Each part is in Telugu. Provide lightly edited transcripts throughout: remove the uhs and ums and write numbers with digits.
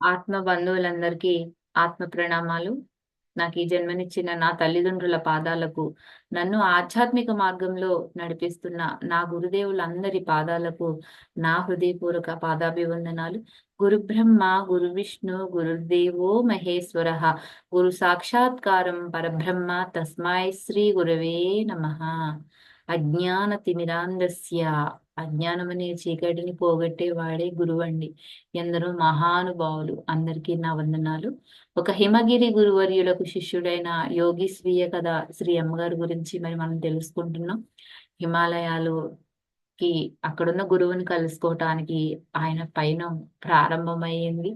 ఆత్మ బంధువులందరికీ ఆత్మ ప్రణామాలు. నాకు ఈ జన్మనిచ్చిన నా తల్లిదండ్రుల పాదాలకు, నన్ను ఆధ్యాత్మిక మార్గంలో నడిపిస్తున్న నా గురుదేవులందరి పాదాలకు నా హృదయపూర్వక పాదాభివందనాలు. గురు బ్రహ్మ, గురు విష్ణు, గురుదేవో మహేశ్వరః, గురు సాక్షాత్కారం పరబ్రహ్మ తస్మై శ్రీ గురవే నమః. అజ్ఞాన తిమిరాంధస్య, అజ్ఞానమనే చీకటిని పోగొట్టే వాడే గురువండి. ఎందరో మహానుభావులు అందరికీ నా వందనాలు. ఒక హిమగిరి గురువర్యులకు శిష్యుడైన యోగి స్వీయ కథ శ్రీ అమ్మగారి గురించి మరి మనం తెలుసుకుంటున్నాం. హిమాలయాలుకి అక్కడున్న గురువుని కలుసుకోవటానికి ఆయన పైన ప్రారంభమైంది.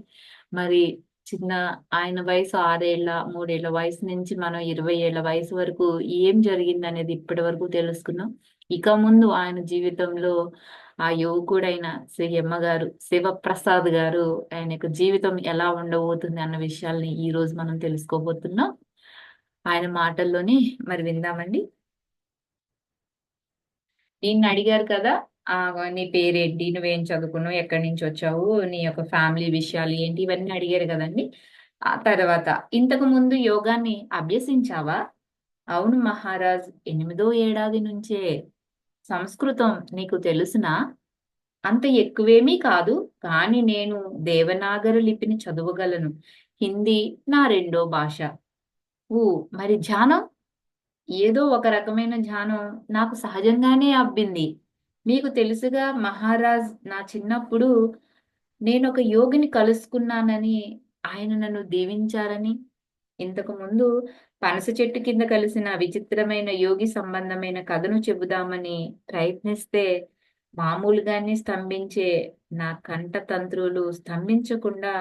మరి చిన్న ఆయన వయసు 6 ఏళ్ల 3 ఏళ్ల వయసు నుంచి మనం 20 ఏళ్ల వయసు వరకు ఏం జరిగింది అనేది ఇప్పటి వరకు తెలుసుకున్నాం. ఇక ముందు ఆయన జీవితంలో ఆ యువకుడైన శ్రీ అమ్మగారు శివప్రసాద్ గారు ఆయన యొక్క జీవితం ఎలా ఉండబోతుంది అన్న విషయాల్ని ఈ రోజు మనం తెలుసుకోబోతున్నాం. ఆయన మాటల్లోనే మరి విందామండి. నిన్ను అడిగారు కదా, ఆ నీ పేరేంటి, నువ్వేం చదువుకున్నావు, ఎక్కడి నుంచి వచ్చావు, నీ యొక్క ఫ్యామిలీ విషయాలు ఏంటి, ఇవన్నీ అడిగారు కదండి. ఆ తర్వాత, ఇంతకు ముందు యోగాన్ని అభ్యసించావా? అవును మహారాజ్, 8వ ఏడాది నుంచే. సంస్కృతం నీకు తెలుసునా? అంత ఎక్కువేమీ కాదు, కానీ నేను దేవనాగరి లిపిని చదవగలను. హిందీ నా రెండో భాష. ఊ, మరి ధ్యానం? ఏదో ఒక రకమైన ధ్యానం నాకు సహజంగానే అబ్బింది. మీకు తెలుసుగా మహారాజ్, నా చిన్నప్పుడు నేను ఒక యోగిని కలుసుకున్నానని, ఆయన నన్ను దీవించారని. ఇంతకు ముందు పనస చెట్టు కింద కలిసిన విచిత్రమైన యోగి సంబంధమైన కథను చెబుదామని ప్రయత్నిస్తే, మామూలుగానే స్తంభించే నా కంఠ తంత్రులు స్తంభించకుండా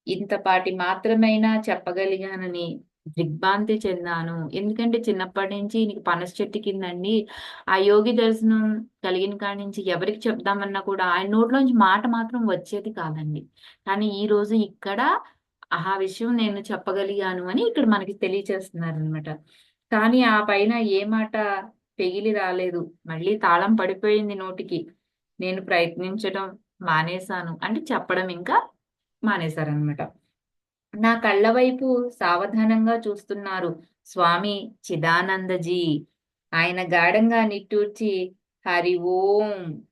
ఇంతపాటి మాత్రమైనా చెప్పగలిగానని దిగ్భ్రాంతి చెందాను. ఎందుకంటే చిన్నప్పటి నుంచి నీకు పనస చెట్టు కిందండి ఆ యోగి దర్శనం కలిగిన కాడి నుంచి ఎవరికి చెప్దామన్నా కూడా ఆయన నోట్లోంచి మాట మాత్రం వచ్చేది కాదండి. కానీ ఈ రోజు ఇక్కడ ఆ విషయం నేను చెప్పగలిగాను అని ఇక్కడ మనకి తెలియచేస్తున్నారనమాట. కానీ ఆ పైన ఏ మాట పెగిలి రాలేదు. మళ్ళీ తాళం పడిపోయింది నోటికి. నేను ప్రయత్నించడం మానేశాను. అంటే చెప్పడం ఇంకా మానేశారనమాట. నా కళ్ళ వైపు సావధానంగా చూస్తున్నారు స్వామి చిదానందజీ. ఆయన గాఢంగా నిట్టూర్చి హరి ఓం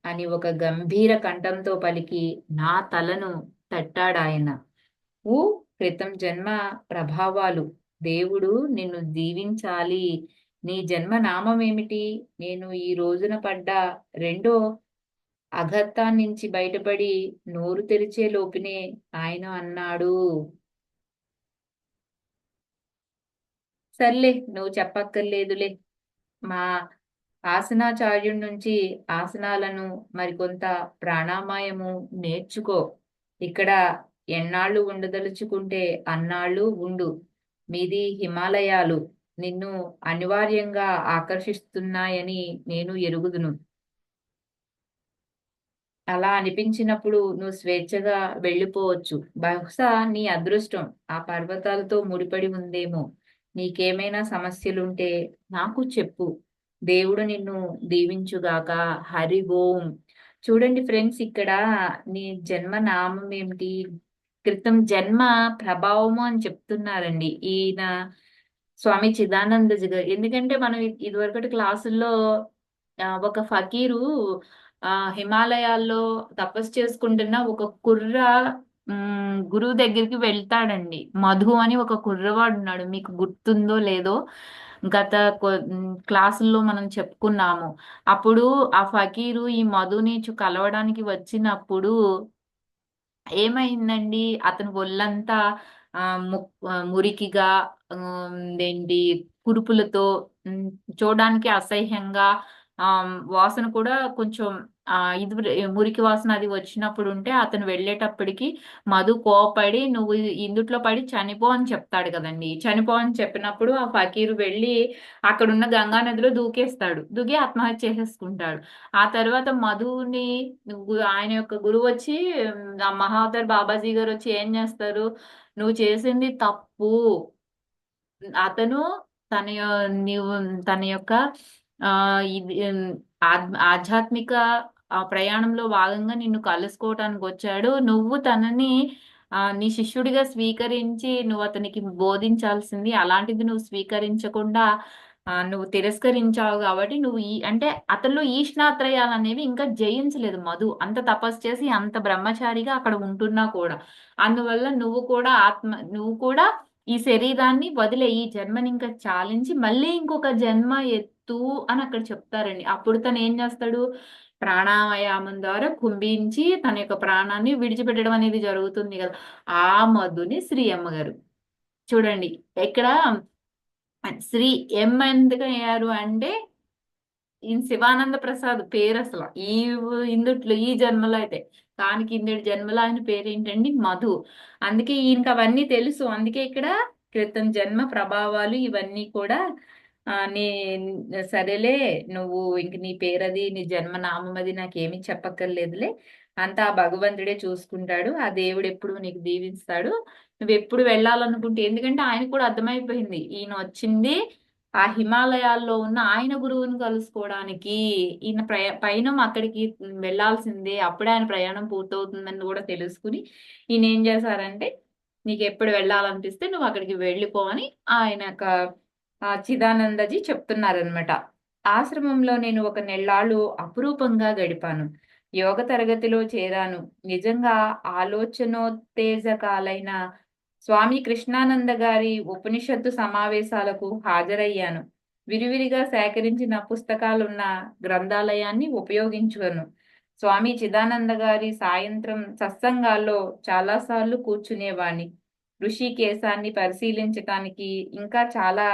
అని ఒక గంభీర కంఠంతో పలికి నా తలను తట్టాడాయన. ఊ, క్రితం జన్మ ప్రభావాలు. దేవుడు నిన్ను దీవించాలి. నీ జన్మ నామమేమిటి? నేను ఈ రోజున పడ్డ రెండో అఘత్తాన్నించి బయటపడి నోరు తెరిచే లోపునే ఆయన అన్నాడు. సర్లే, నువ్వు చెప్పక్కర్లేదులే. మా ఆసనాచార్యుడి నుంచి ఆసనాలను మరికొంత ప్రాణాయామము నేర్చుకో. ఇక్కడ ఎన్నాళ్ళు ఉండదలుచుకుంటే అన్నాళ్ళు ఉండు. మీది హిమాలయాలు, నిన్ను అనివార్యంగా ఆకర్షిస్తున్నాయని నేను ఎరుగుదును. అలా అనిపించినప్పుడు నువ్వు స్వేచ్ఛగా వెళ్ళిపోవచ్చు. బహుశా నీ అదృష్టం ఆ పర్వతాలతో ముడిపడి ఉందేమో. నీకేమైనా సమస్యలుంటే నాకు చెప్పు. దేవుడు నిన్ను దీవించుగాక. హరి ఓం. చూడండి ఫ్రెండ్స్, ఇక్కడ నీ జన్మ నామం ఏమిటి, క్రితం జన్మ ప్రభావము అని చెప్తున్నారండి ఈయన స్వామి చిదానందజీ గారు. ఎందుకంటే మనం ఇదివరకటి క్లాసుల్లో ఒక ఫకీరు హిమాలయాల్లో తపస్సు చేసుకుంటున్న ఒక కుర్ర గురువు దగ్గరికి వెళ్తాడండి. మధు అని ఒక కుర్రవాడు ఉన్నాడు. మీకు గుర్తుందో లేదో, గత క్లాసుల్లో మనం చెప్పుకున్నాము. అప్పుడు ఆ ఫకీరు ఈ మధుని కలవడానికి వచ్చినప్పుడు ఏమైందండి, అతని ఒళ్ళంతా మురికిగా, ఏంటి, కురుపులతో, ఉమ్, చూడడానికి అసహ్యంగా, వాసన కూడా కొంచెం ఇది మురికి వాసన అది వచ్చినప్పుడు ఉంటే అతను వెళ్ళేటప్పటికి మధు కోపడి నువ్వు ఇందుట్లో పడి చనిపో అని చెప్తాడు కదండి. చనిపో అని చెప్పినప్పుడు ఆ ఫకీరు వెళ్ళి అక్కడున్న గంగా నదిలో దూకేస్తాడు. దూకి ఆత్మహత్య చేసేసుకుంటాడు. ఆ తర్వాత మధుని ఆయన యొక్క గురువు వచ్చి, ఆ మహావతార్ బాబాజీ గారు వచ్చి ఏం చేస్తారు, నువ్వు చేసింది తప్పు. అతను నీవు తన యొక్క ఆ ఇది ఆధ్యాత్మిక ప్రయాణంలో భాగంగా నిన్ను కలుసుకోవటానికి వచ్చాడు. నువ్వు తనని నీ శిష్యుడిగా స్వీకరించి నువ్వు అతనికి బోధించాల్సింది. అలాంటిది నువ్వు స్వీకరించకుండా నువ్వు తిరస్కరించావు కాబట్టి నువ్వు అంటే అతనిలో ఈష్ణాత్రయాలనేవి ఇంకా జయించలేదు మధు. అంత తపస్సు చేసి అంత బ్రహ్మచారిగా అక్కడ ఉంటున్నా కూడా. అందువల్ల నువ్వు కూడా ఈ శరీరాన్ని వదిలే, ఈ జన్మని ఇంకా చాలించి మళ్ళీ ఇంకొక జన్మ ఎత్తు అని అక్కడ చెప్తారండి. అప్పుడు తను ఏం చేస్తాడు? ప్రాణాయామం ద్వారా కుంభించి తన యొక్క ప్రాణాన్ని విడిచిపెట్టడం అనేది జరుగుతుంది కదా! ఆ మధుని శ్రీ అమ్మగారు. చూడండి ఇక్కడ శ్రీ ఎం ఎందుకయ్యారు అంటే ఈయన శివానంద ప్రసాద్ పేరు అసలు. ఇందుట్లో ఈ జన్మలో అయితే. కానీ కిందటి జన్మలో ఆయన పేరేంటండి? మధు. అందుకే ఈయనకి అవన్నీ తెలుసు. అందుకే ఇక్కడ క్రితం జన్మ ప్రభావాలు ఇవన్నీ కూడా నీ సరేలే, నువ్వు ఇంక నీ పేరది, నీ జన్మ నామం అది నాకేమీ చెప్పక్కర్లేదులే. అంతా ఆ భగవంతుడే చూసుకుంటాడు. ఆ దేవుడు ఎప్పుడు నీకు దీవిస్తాడు. నువ్వెప్పుడు వెళ్ళాలనుకుంటే, ఎందుకంటే ఆయనకు కూడా అర్థమైపోయింది. ఈయన వచ్చింది ఆ హిమాలయాల్లో ఉన్న ఆయన గురువుని కలుసుకోవడానికి. ఈయన పైన అక్కడికి వెళ్ళాల్సిందే. అప్పుడే ఆయన ప్రయాణం పూర్తవుతుందని కూడా తెలుసుకుని ఈయన ఏం చేశారంటే, నీకు ఎప్పుడు వెళ్ళాలనిపిస్తే నువ్వు అక్కడికి వెళ్ళిపో అని ఆయన చిదానందజీ చెప్తున్నారనమాట. ఆశ్రమంలో నేను ఒక నెల్లాళ్ళు అపురూపంగా గడిపాను. యోగ తరగతిలో చేరాను. నిజంగా ఆలోచనోత్తేజకాలైన స్వామి కృష్ణానంద గారి ఉపనిషత్తు సమావేశాలకు హాజరయ్యాను. విరివిరిగా సేకరించిన పుస్తకాలున్న గ్రంథాలయాన్ని ఉపయోగించుకొను. స్వామి చిదానంద గారి సాయంత్రం సత్సంగాల్లో చాలాసార్లు కూర్చునేవాణ్ణి. ఋషికేశాన్ని పరిశీలించటానికి ఇంకా చాలా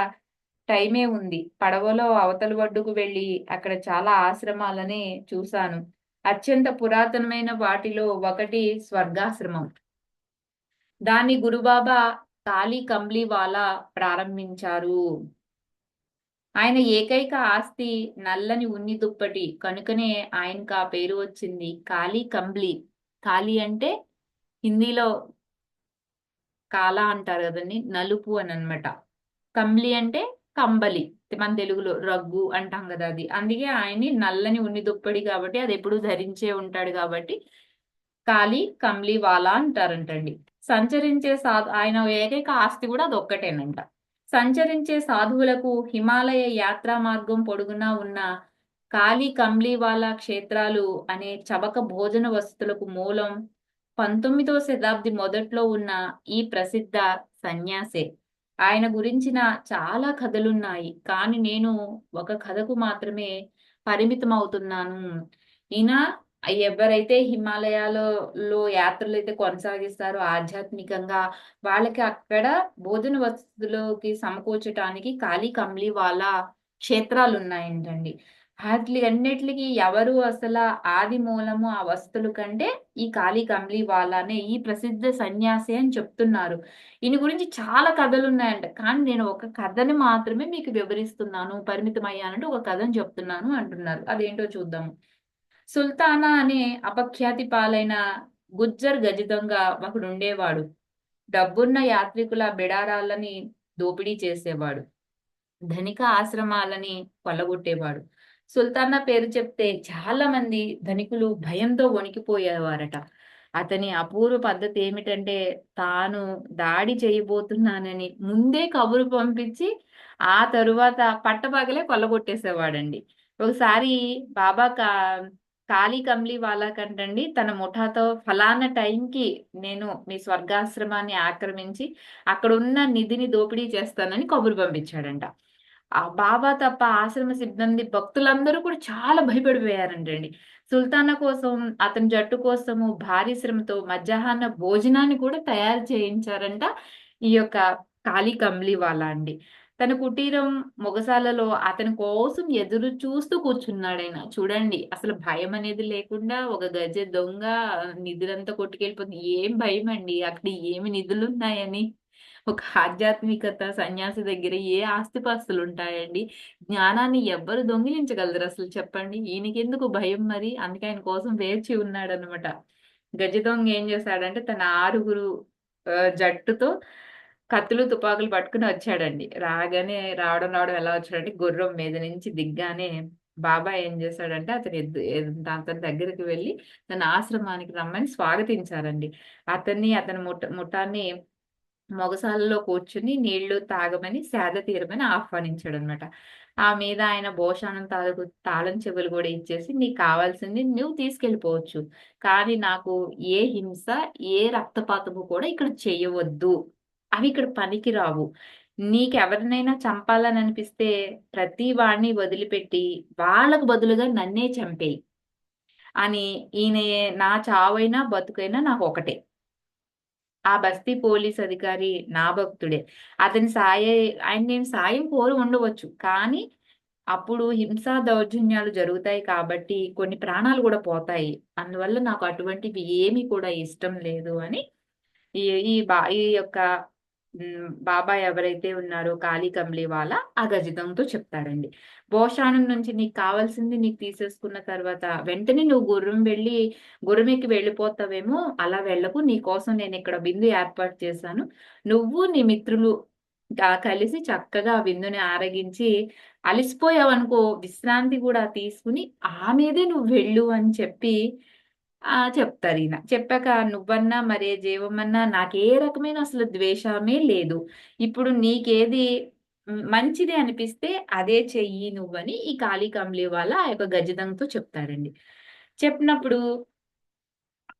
టైమే ఉంది. పడవలో అవతల ఒడ్డుకు వెళ్ళి అక్కడ చాలా ఆశ్రమాలని చూశాను. అత్యంత పురాతనమైన వాటిలో ఒకటి స్వర్గాశ్రమం. దాన్ని గురుబాబా కాళీ కంబ్లీవాలా ప్రారంభించారు. ఆయన ఏకైక ఆస్తి నల్లని ఉన్ని దుప్పటి కనుకనే ఆయనకు ఆ పేరు వచ్చింది. కాళీ కంబ్లీ. కాళీ అంటే హిందీలో కాలా అంటారు కదండి, నలుపు అని అనమాట. కంబ్లి అంటే కంబలి, మన తెలుగులో రగ్గు అంటాం కదా అది. అందుకే ఆయన్ని నల్లని ఉన్ని దుప్పటి కాబట్టి అది ఎప్పుడు ధరించే ఉంటాడు కాబట్టి కాళీ కంబ్లీ వాలా అంటారంటండి. ఆయన ఏకైక ఆస్తి కూడా అదొక్కటేనంట. సంచరించే సాధువులకు హిమాలయ యాత్రా మార్గం పొడుగునా ఉన్న కాళీ కంబ్లీవాలా క్షేత్రాలు అనే చబక భోజన వసతులకు మూలం 19వ శతాబ్ది మొదట్లో ఉన్న ఈ ప్రసిద్ధ సన్యాసే. ఆయన గురించిన చాలా కథలున్నాయి. కానీ నేను ఒక కథకు మాత్రమే పరిమితమవుతున్నాను. ఈయన ఎవరైతే హిమాలయాలలో యాత్రలైతే కొనసాగిస్తారో ఆధ్యాత్మికంగా, వాళ్ళకి అక్కడ భోజన వసతులకి సమకూర్చటానికి కాళీ కంబ్లీవాలా క్షేత్రాలున్నాయంటండి. అన్నిట్లికి ఎవరు అసల ఆది మూలము ఆ వస్తువుల కంటే ఈ కాళీ కంబ్లీవాలానే, ఈ ప్రసిద్ధ సన్యాసి అని చెప్తున్నారు. ఈయన గురించి చాలా కథలున్నాయంట. కానీ నేను ఒక కథని మాత్రమే మీకు వివరిస్తున్నాను. పరిమితమయ్యానంటే ఒక కథని చెప్తున్నాను అంటున్నారు. అదేంటో చూద్దాము. సుల్తానా అనే అపఖ్యాతి పాలైన గుజ్జర్ గజదొంగ ఒకడుండేవాడు. డబ్బున్న యాత్రికుల బిడారాలని దోపిడీ చేసేవాడు. ధనిక ఆశ్రమాలని కొల్లగొట్టేవాడు. సుల్తానా పేరు చెప్తే చాలా మంది ధనికులు భయంతో వణికిపోయేవారట. అతని అపూర్వ పద్ధతి ఏమిటంటే, తాను దాడి చేయబోతున్నానని ముందే కబురు పంపించి ఆ తరువాత పట్టపగలే కొల్లగొట్టేసేవాడండి. ఒకసారి బాబా కాళీ కంబ్లీ వాళ్ళ కంటండి తన ముఠాతో ఫలానా టైంకి నేను మీ స్వర్గాశ్రమాన్ని ఆక్రమించి అక్కడున్న నిధిని దోపిడీ చేస్తానని కబురు పంపించాడంట. ఆ బాబా తప్ప ఆశ్రమ సిబ్బంది భక్తులందరూ కూడా చాలా భయపడిపోయారంటండి. సుల్తానా కోసం, అతని జట్టు కోసము భారీ శ్రమతో మధ్యాహ్న భోజనాన్ని కూడా తయారు చేయించారంట ఈ యొక్క కాళీ కంబ్లీవాలా అండి. తన కుటీరం మొగసాలలో అతని కోసం ఎదురు చూస్తూ కూర్చున్నాడాయన. చూడండి, అసలు భయం అనేది లేకుండా ఒక గజ దొంగ నిధులంతా కొట్టుకెళ్ళిపోతుంది. ఏం భయమండి, అక్కడ ఏమి నిధులున్నాయని. ఒక ఆధ్యాత్మికత సన్యాసి దగ్గర ఏ ఆస్తిపాస్తులుంటాయండి? జ్ఞానాన్ని ఎవ్వరు దొంగిలించగలరు అసలు చెప్పండి? ఈయనకెందుకు భయం మరి? అందుకే ఆయన కోసం వేచి ఉన్నాడనమాట. గజ దొంగ ఏం చేశాడంటే తన 6గురు జట్టుతో కత్తులు, తుపాకులు పట్టుకుని వచ్చాడండి. రావడం రావడం ఎలా వచ్చాడంటే గుర్రం మీద నుంచి దిగ్గానే బాబా ఏం చేశాడంటే అతని దగ్గరికి వెళ్ళి తన ఆశ్రమానికి రమ్మని స్వాగతించారండి. అతని ముఠాన్ని మొగసాలలో కూర్చుని నీళ్లు తాగమని, సేద తీరమని ఆహ్వానించాడనమాట. ఆ మీద ఆయన భోషానం తాళం చెవులు కూడా ఇచ్చేసి, నీకు కావాల్సింది నువ్వు తీసుకెళ్ళిపోవచ్చు. కానీ నాకు ఏ హింస, ఏ రక్తపాతము కూడా ఇక్కడ చెయ్యవద్దు. అవి ఇక్కడ పనికిరావు. నీకెవరినైనా చంపాలని అనిపిస్తే ప్రతి వాడిని వదిలిపెట్టి వాళ్ళకు బదులుగా నన్నే చంపేయి అని, ఈయన నా చావైనా బతుకైనా నాకు ఒకటే. ఆ బస్తీ పోలీస్ అధికారి నా భక్తుడే. అతని ఆయన నేను సాయం కోరి ఉండవచ్చు. కానీ అప్పుడు హింసా దౌర్జన్యాలు జరుగుతాయి కాబట్టి కొన్ని ప్రాణాలు గూడా పోతాయి. అందువల్ల నాకు అటువంటివి ఏమి కూడా ఇష్టం లేదు అని ఈ ఈ యొక్క బాబా ఎవరైతే ఉన్నారో కాళీ కమ్లీవాలా ఆ గజదొంగతో చెప్తాడండి. భోషాణం నుంచి నీకు కావాల్సింది నీకు తీసేసుకున్న తర్వాత వెంటనే నువ్వు గుర్రం ఎక్కి వెళ్ళిపోతావేమో, అలా వెళ్ళకు. నీకోసం నేనిక్కడ విందు ఏర్పాటు చేశాను. నువ్వు నీ మిత్రులు కలిసి చక్కగా ఆ విందుని ఆరగించి, అలిసిపోయావనుకో విశ్రాంతి గూడా తీసుకొని ఆ మీదే నువ్వు వెళ్ళు అని చెప్పి చెప్తారీయన. చెప్పాక నువ్వన్నా, మరే జీవమన్నా నాకే రకమైన అసలు ద్వేషమే లేదు. ఇప్పుడు నీకేది మంచిది అనిపిస్తే అదే చెయ్యి నువ్వని ఈ కాళీ కంబ్లీవాలా ఆ యొక్క గజదొంగతో చెప్తాడండి. చెప్పినప్పుడు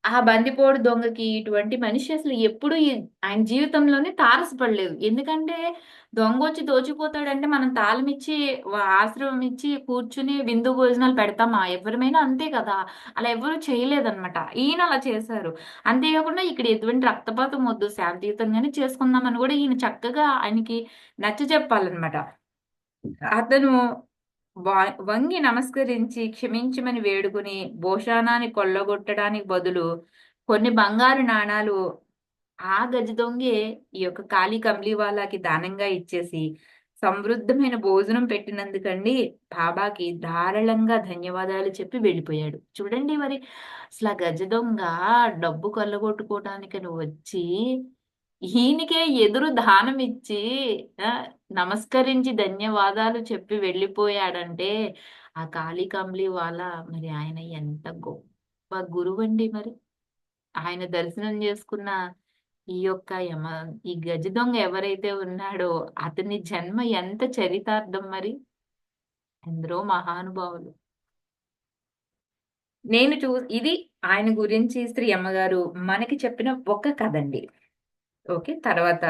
ఆ బందిపోడు దొంగకి ఇటువంటి మనిషి అసలు ఎప్పుడు ఆయన జీవితంలోనే తారసపడలేదు. ఎందుకంటే దొంగొచ్చి దోచుకుపోతాడంటే మనం తాళమిచ్చి ఆశ్రమం ఇచ్చి కూర్చుని విందు భోజనాలు పెడతామా? ఎవరమైనా అంతే కదా! అలా ఎవ్వరు చేయలేదన్నమాట. ఈయన అలా చేశారు. అంతేకాకుండా ఇక్కడ ఎటువంటి రక్తపాతం వద్దు, శాంతియుతంగానే చేసుకుందామని కూడా ఈయన చక్కగా ఆయనకి నచ్చజెప్పాలన్నమాట. అతను వంగి నమస్కరించి క్షమించమని వేడుకుని భోషానాన్ని కొల్లగొట్టడానికి బదులు కొన్ని బంగారు నాణాలు ఆ గజ దొంగే ఈ యొక్క కాళీ కంబ్లీవాలాకి దానంగా ఇచ్చేసి సమృద్ధమైన భోజనం పెట్టినందుకండి బాబాకి ధారాళంగా ధన్యవాదాలు చెప్పి వెళ్ళిపోయాడు. చూడండి మరి అసలు ఆ గజ దొంగ డబ్బు కొల్లగొట్టుకోవటానికని వచ్చి ఈయనకే ఎదురు దానం ఇచ్చి ఆ, నమస్కరించి ధన్యవాదాలు చెప్పి వెళ్ళిపోయాడంటే ఆ కాళీ కంబ్లీవాలా మరి ఆయన ఎంత గొప్ప గురువండి మరి. ఆయన దర్శనం చేసుకున్న ఈ యొక్క ఈ గజ దొంగ ఎవరైతే ఉన్నాడో అతని జన్మ ఎంత చరితార్థం మరి. ఎందరో మహానుభావులు. నేను ఇది ఆయన గురించి శ్రీ అమ్మగారు మనకి చెప్పిన ఒక కథ అండి. ఓకే. తర్వాత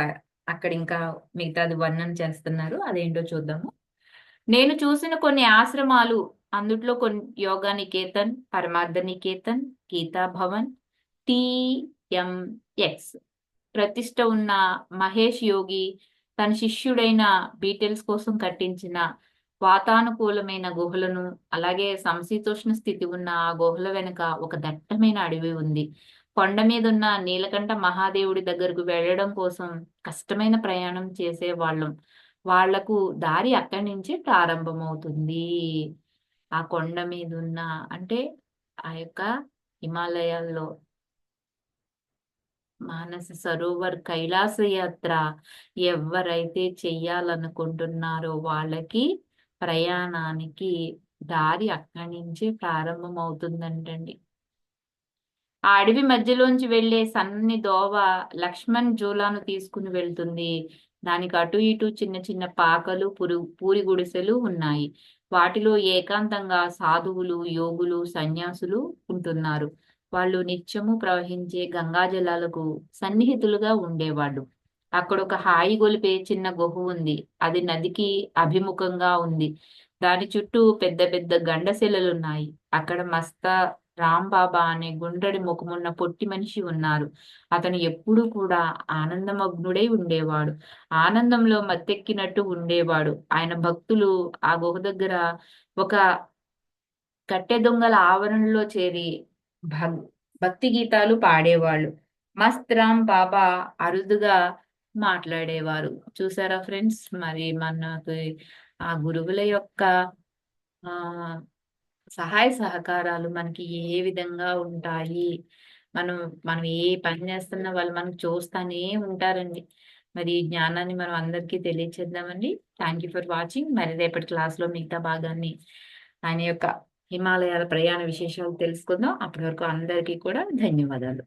అక్కడ ఇంకా మిగతాది వర్ణన చేస్తున్నారు. అదేంటో చూద్దాము. నేను చూసిన కొన్ని ఆశ్రమాలు, అందుట్లో కొన్ని యోగా నికేతన్, పరమార్థ నికేతన్, గీతా భవన్, టీఎంఎక్స్ ప్రతిష్ట ఉన్న మహేష్ యోగి తన శిష్యుడైన బీటెల్స్ కోసం కట్టించిన వాతానుకూలమైన గుహలను, అలాగే సమశీతోష్ణ స్థితి ఉన్న ఆ గుహల వెనుక ఒక దట్టమైన అడవి ఉంది. కొండ మీదున్న నీలకంఠ మహాదేవుడి దగ్గరకు వెళ్ళడం కోసం కష్టమైన ప్రయాణం చేసేవాళ్ళం. వాళ్లకు దారి అక్కడి నుంచే ప్రారంభమవుతుంది. ఆ కొండ మీదున్న అంటే ఆ యొక్క హిమాలయాల్లో మానస సరోవర్ కైలాస యాత్ర ఎవరైతే చెయ్యాలనుకుంటున్నారో వాళ్ళకి ప్రయాణానికి దారి అక్కడి నుంచే ప్రారంభమవుతుందంటండి. ఆ అడవి మధ్యలోంచి వెళ్లే సన్నని దోవ లక్ష్మణ్ జూలాను తీసుకుని వెళ్తుంది. దానికి అటు ఇటు చిన్న చిన్న పాకలు, పూరి గుడిసెలు ఉన్నాయి. వాటిలో ఏకాంతంగా సాధువులు, యోగులు, సన్యాసులు ఉంటున్నారు. వాళ్ళు నిత్యము ప్రవహించే గంగా జలాలకు సన్నిహితులుగా ఉండేవాళ్ళు. అక్కడ ఒక హాయి గొలిపే చిన్న గుహ ఉంది. అది నదికి అభిముఖంగా ఉంది. దాని చుట్టూ పెద్ద పెద్ద గండశిలలున్నాయి. అక్కడ మస్తా రాంబాబా అనే గుండ్రటి ముఖమున్న పొట్టి మనిషి ఉన్నారు. అతను ఎప్పుడూ కూడా ఆనందమగ్నుడై ఉండేవాడు. ఆనందంలో మత్తెక్కినట్టు ఉండేవాడు. ఆయన భక్తులు ఆ గుహ దగ్గర ఒక కట్టె దొంగల ఆవరణలో చేరి భక్ భక్తి గీతాలు పాడేవాళ్ళు. మస్త్ రామ్ బాబా అరుదుగా మాట్లాడేవారు. చూసారా ఫ్రెండ్స్? మరి మనకి ఆ గురువుల యొక్క ఆ సహాయ సహకారాలు మనకి ఏ విధంగా ఉంటాయి. మనం మనం ఏ పని చేస్తున్నా వాళ్ళు మనకు చూస్తానే ఉంటారండి. మరి ఈ జ్ఞానాన్ని మనం అందరికీ తెలియచేద్దామండి. Thank you for watching. మరి రేపటి క్లాస్లో మిగతా భాగాన్ని ఆయన యొక్క హిమాలయాల ప్రయాణ విశేషాలు తెలుసుకుందాం. అప్పటి వరకు అందరికీ కూడా ధన్యవాదాలు.